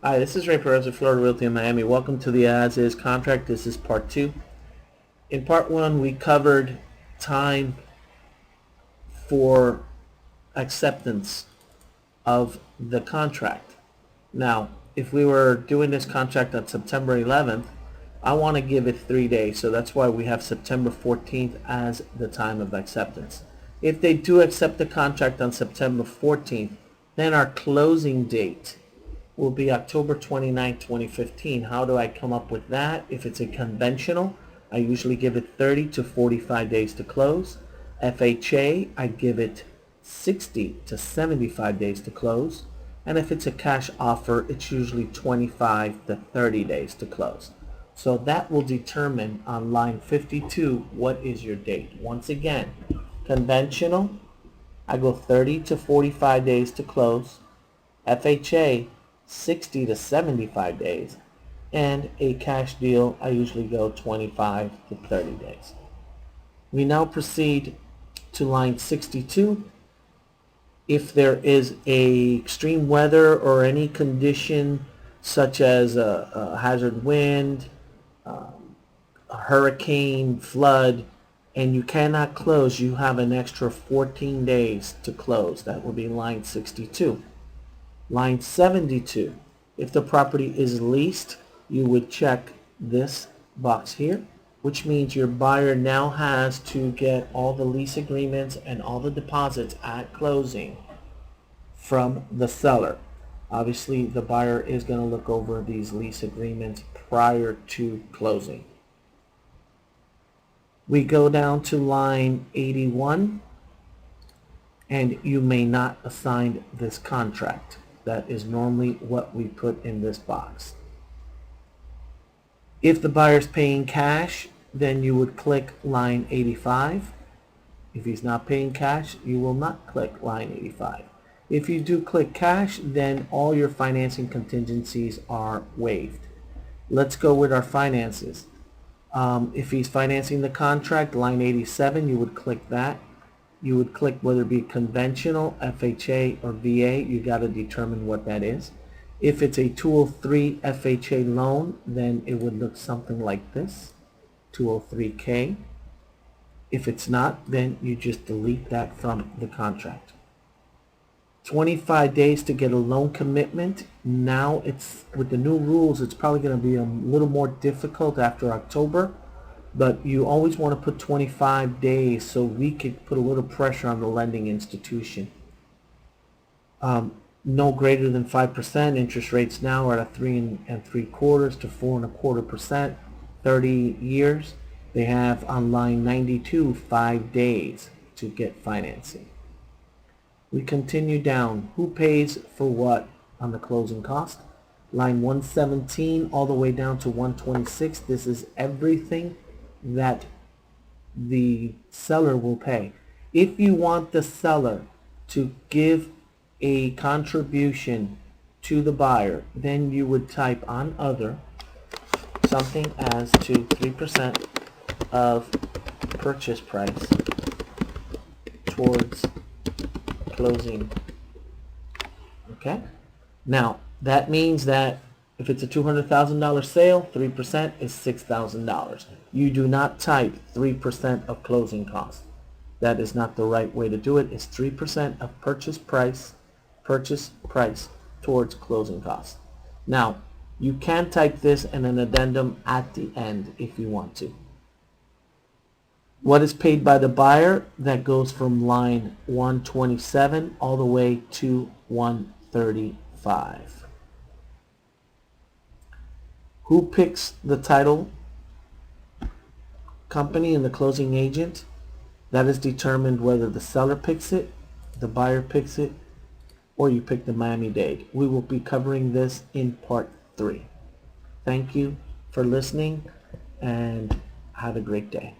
Hi, this is Ray Perez of Florida Realty in Miami. Welcome to the As Is contract. This is part 2. In part 1, we covered time for acceptance of the contract. Now, if we were doing this contract on September 11th, I want to give it 3 days, so that's why we have September 14th as the time of acceptance. If they do accept the contract on September 14th, then our closing date will be October 29, 2015. How do I come up with that? If it's a conventional, I usually give it 30 to 45 days to close. FHA, I give it 60 to 75 days to close. And if it's a cash offer, it's usually 25 to 30 days to close. So that will determine on line 52 what is your date. Once again, conventional, I go 30 to 45 days to close. FHA, 60 to 75 days, and a cash deal, I usually go 25 to 30 days. We now proceed to line 62. If there is a extreme weather or any condition such as a hazard wind, a hurricane, flood, and you cannot close, you have an extra 14 days to close. That will be line 62. Line 72, if the property is leased, you would check this box here, which means your buyer now has to get all the lease agreements and all the deposits at closing from the seller. Obviously, the buyer is going to look over these lease agreements prior to closing. We go down to line 81, and you may not assign this contract. That is normally what we put in this box. If the buyer's paying cash, then you would click line 85. If he's not paying cash, you will not click line 85. If you do click cash, then all your financing contingencies are waived. Let's go with our finances. If he's financing the contract, line 87, you would click that. You would click whether it be conventional, FHA, or VA. You got to determine what that is. If it's a 203 FHA loan, then it would look something like this, 203K. If it's not, then you just delete that from the contract. 25 days to get a loan commitment. Now it's with the new rules, it's probably going to be a little more difficult after October. But you always want to put 25 days so we could put a little pressure on the lending institution. No greater than 5%. Interest rates now are at 3 3/4 to 4.25%. 30 years. They have on line 92 5 days to get financing. We continue down. Who pays for what on the closing cost? Line 117 all the way down to 126. This is everything that the seller will pay. If you want the seller to give a contribution to the buyer, then you would type on other something as to 3% of purchase price towards closing. Okay? Now, that means that if it's a $200,000 sale, 3% is $6,000. You do not type 3% of closing costs. That is not the right way to do it. It's 3% of purchase price towards closing costs. Now, you can type this in an addendum at the end if you want to. What is paid by the buyer? That goes from line 127 all the way to 135. Who picks the title company and the closing agent? That is determined whether the seller picks it, the buyer picks it, or you pick the Miami-Dade. We will be covering this in part 3. Thank you for listening and have a great day.